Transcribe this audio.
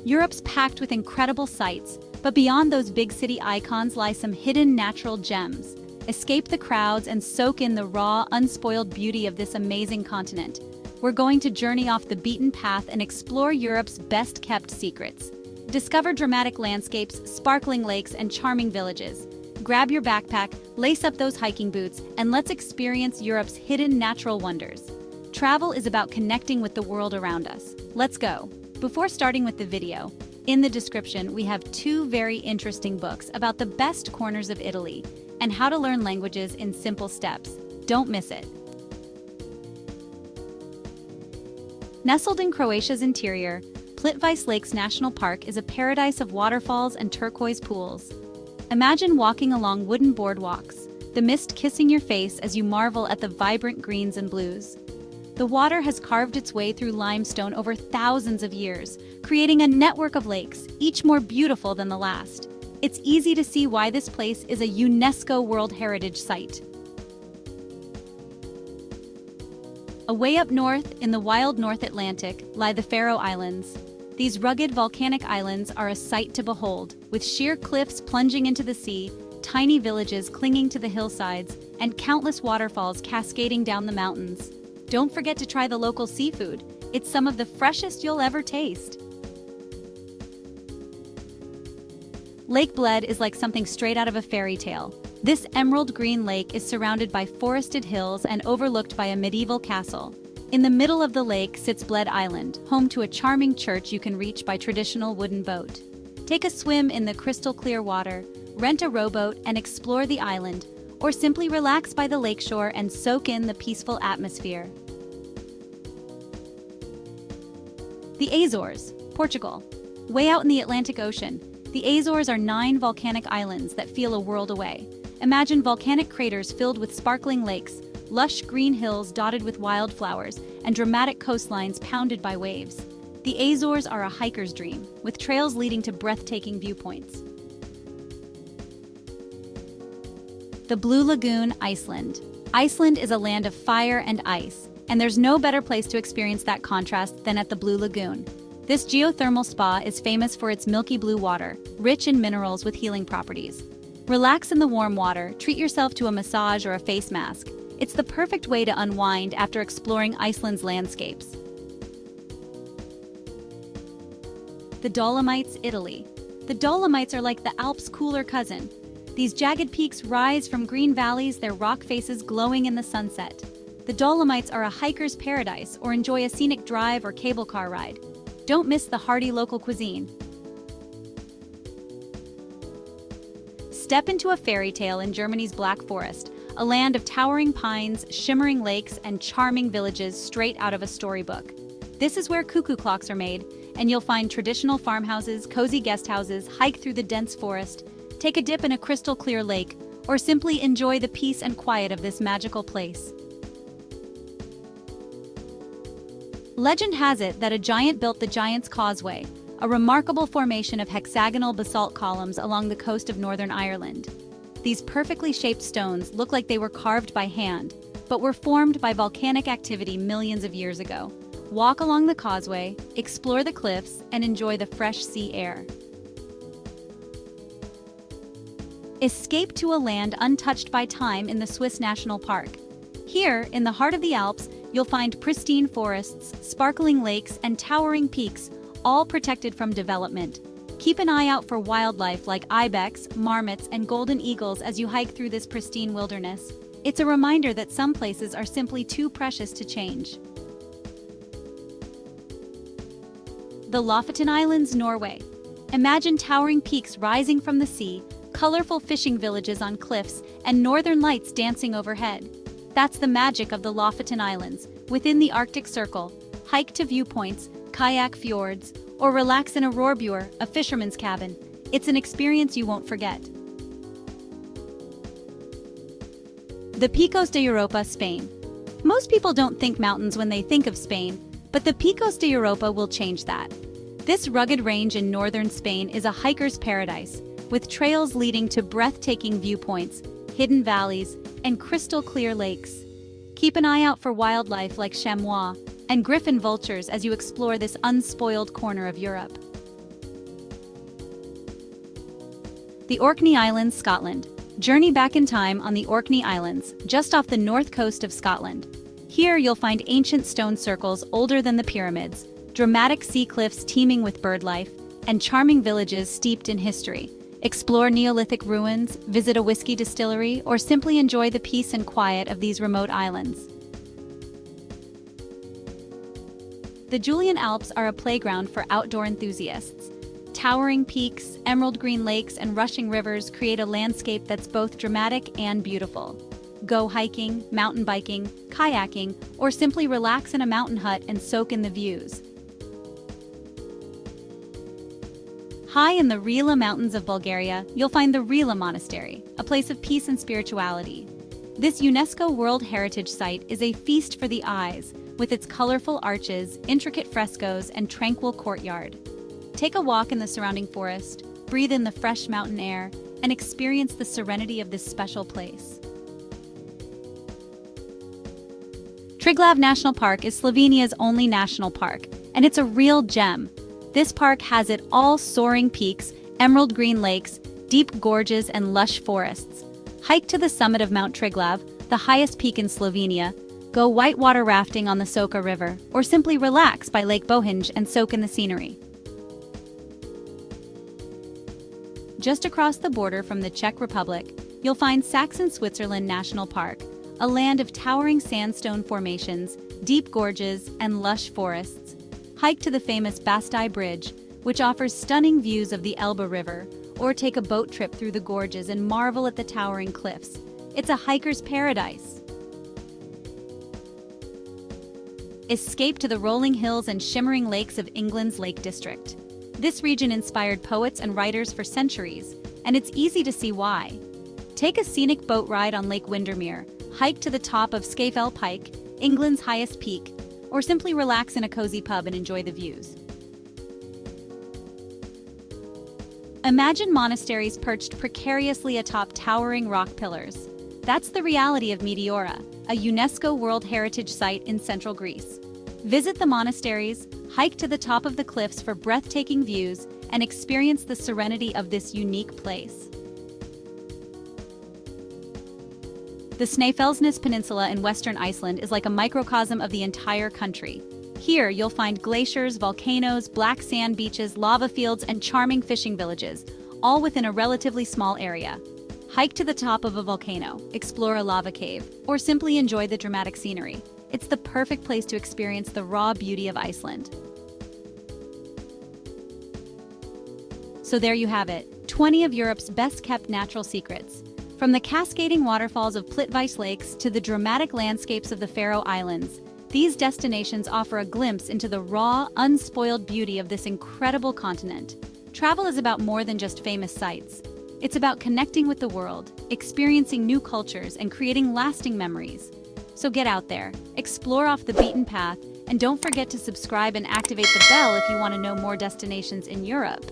Europe's packed with incredible sights, but beyond those big city icons lie some hidden natural gems. Escape the crowds and soak in the raw, unspoiled beauty of this amazing continent. We're going to journey off the beaten path and explore Europe's best-kept secrets. Discover dramatic landscapes, sparkling lakes, and charming villages. Grab your backpack, lace up those hiking boots, and let's experience Europe's hidden natural wonders. Travel is about connecting with the world around us. Let's go. Before starting with the video, in the description we have two very interesting books about the best corners of Italy and how to learn languages in simple steps. Don't miss it. Nestled in Croatia's interior, Plitvice Lakes National Park is a paradise of waterfalls and turquoise pools. Imagine walking along wooden boardwalks, the mist kissing your face as you marvel at the vibrant greens and blues. The water has carved its way through limestone over thousands of years, creating a network of lakes, each more beautiful than the last. It's easy to see why this place is a UNESCO World Heritage Site. Away up north, in the wild North Atlantic, lie the Faroe Islands. These rugged volcanic islands are a sight to behold, with sheer cliffs plunging into the sea, tiny villages clinging to the hillsides, and countless waterfalls cascading down the mountains. Don't forget to try the local seafood. It's some of the freshest you'll ever taste. Lake Bled is like something straight out of a fairy tale. This emerald green lake is surrounded by forested hills and overlooked by a medieval castle. In the middle of the lake sits Bled Island, home to a charming church you can reach by traditional wooden boat. Take a swim in the crystal clear water, rent a rowboat and explore the island, or simply relax by the lakeshore and soak in the peaceful atmosphere. The Azores, Portugal. Way out in the Atlantic Ocean, the Azores are 9 volcanic islands that feel a world away. Imagine volcanic craters filled with sparkling lakes, lush green hills dotted with wildflowers, and dramatic coastlines pounded by waves. The Azores are a hiker's dream, with trails leading to breathtaking viewpoints. The Blue Lagoon, Iceland. Iceland is a land of fire and ice, and there's no better place to experience that contrast than at the Blue Lagoon. This geothermal spa is famous for its milky blue water, rich in minerals with healing properties. Relax in the warm water, treat yourself to a massage or a face mask. It's the perfect way to unwind after exploring Iceland's landscapes. The Dolomites, Italy. The Dolomites are like the Alps' cooler cousin. These jagged peaks rise from green valleys, their rock faces glowing in the sunset. The Dolomites are a hiker's paradise, or enjoy a scenic drive or cable car ride. Don't miss the hearty local cuisine. Step into a fairy tale in Germany's Black Forest, a land of towering pines, shimmering lakes, and charming villages straight out of a storybook. This is where cuckoo clocks are made, and you'll find traditional farmhouses, cozy guest houses, hike through the dense forest, take a dip in a crystal clear lake, or simply enjoy the peace and quiet of this magical place. Legend has it that a giant built the Giant's Causeway, a remarkable formation of hexagonal basalt columns along the coast of Northern Ireland. These perfectly shaped stones look like they were carved by hand, but were formed by volcanic activity millions of years ago. Walk along the causeway, explore the cliffs, and enjoy the fresh sea air. Escape to a land untouched by time in the Swiss National Park. Here, in the heart of the Alps, you'll find pristine forests, sparkling lakes, and towering peaks, all protected from development. Keep an eye out for wildlife like ibex, marmots, and golden eagles as you hike through this pristine wilderness. It's a reminder that some places are simply too precious to change. The Lofoten Islands, Norway. Imagine towering peaks rising from the sea, colorful fishing villages on cliffs, and northern lights dancing overhead. That's the magic of the Lofoten Islands. Within the Arctic Circle, hike to viewpoints, kayak fjords, or relax in a roerbur, a fisherman's cabin. It's an experience you won't forget. The Picos de Europa, Spain. Most people don't think mountains when they think of Spain, but the Picos de Europa will change that. This rugged range in northern Spain is a hiker's paradise, with trails leading to breathtaking viewpoints, hidden valleys, and crystal-clear lakes. Keep an eye out for wildlife like chamois and griffon vultures as you explore this unspoiled corner of Europe. The Orkney Islands, Scotland. Journey back in time on the Orkney Islands, just off the north coast of Scotland. Here you'll find ancient stone circles older than the pyramids, dramatic sea cliffs teeming with bird life, and charming villages steeped in history. Explore Neolithic ruins, visit a whiskey distillery, or simply enjoy the peace and quiet of these remote islands. The Julian Alps are a playground for outdoor enthusiasts. Towering peaks, emerald green lakes, and rushing rivers create a landscape that's both dramatic and beautiful. Go hiking, mountain biking, kayaking, or simply relax in a mountain hut and soak in the views. High in the Rila mountains of Bulgaria, you'll find the Rila Monastery, a place of peace and spirituality. This UNESCO World Heritage Site is a feast for the eyes, with its colorful arches, intricate frescoes, and tranquil courtyard. Take a walk in the surrounding forest, breathe in the fresh mountain air, and experience the serenity of this special place. Triglav National Park is Slovenia's only national park, and it's a real gem. This park has it all: soaring peaks, emerald green lakes, deep gorges, and lush forests. Hike to the summit of Mount Triglav, the highest peak in Slovenia, go whitewater rafting on the Soka River, or simply relax by Lake Bohinj and soak in the scenery. Just across the border from the Czech Republic, you'll find Saxon Switzerland National Park, a land of towering sandstone formations, deep gorges, and lush forests. Hike to the famous Bastei Bridge, which offers stunning views of the Elbe River, or take a boat trip through the gorges and marvel at the towering cliffs. It's a hiker's paradise. Escape to the rolling hills and shimmering lakes of England's Lake District. This region inspired poets and writers for centuries, and it's easy to see why. Take a scenic boat ride on Lake Windermere, hike to the top of Snaefellsnes Pike, England's highest peak, or simply relax in a cozy pub and enjoy the views. Imagine monasteries perched precariously atop towering rock pillars. That's the reality of Meteora, a UNESCO World Heritage Site in central Greece. Visit the monasteries, hike to the top of the cliffs for breathtaking views, and experience the serenity of this unique place. The Snaefellsnes Peninsula in western Iceland is like a microcosm of the entire country. Here, you'll find glaciers, volcanoes, black sand beaches, lava fields, and charming fishing villages, all within a relatively small area. Hike to the top of a volcano, explore a lava cave, or simply enjoy the dramatic scenery. It's the perfect place to experience the raw beauty of Iceland. So there you have it, 20 of Europe's best-kept natural secrets. From the cascading waterfalls of Plitvice lakes to the dramatic landscapes of the Faroe Islands, these destinations offer a glimpse into the raw, unspoiled beauty of this incredible continent. Travel is about more than just famous sights. It's about connecting with the world, experiencing new cultures, and creating lasting memories. So get out there, explore off the beaten path, and don't forget to subscribe and activate the bell if you want to know more destinations in Europe.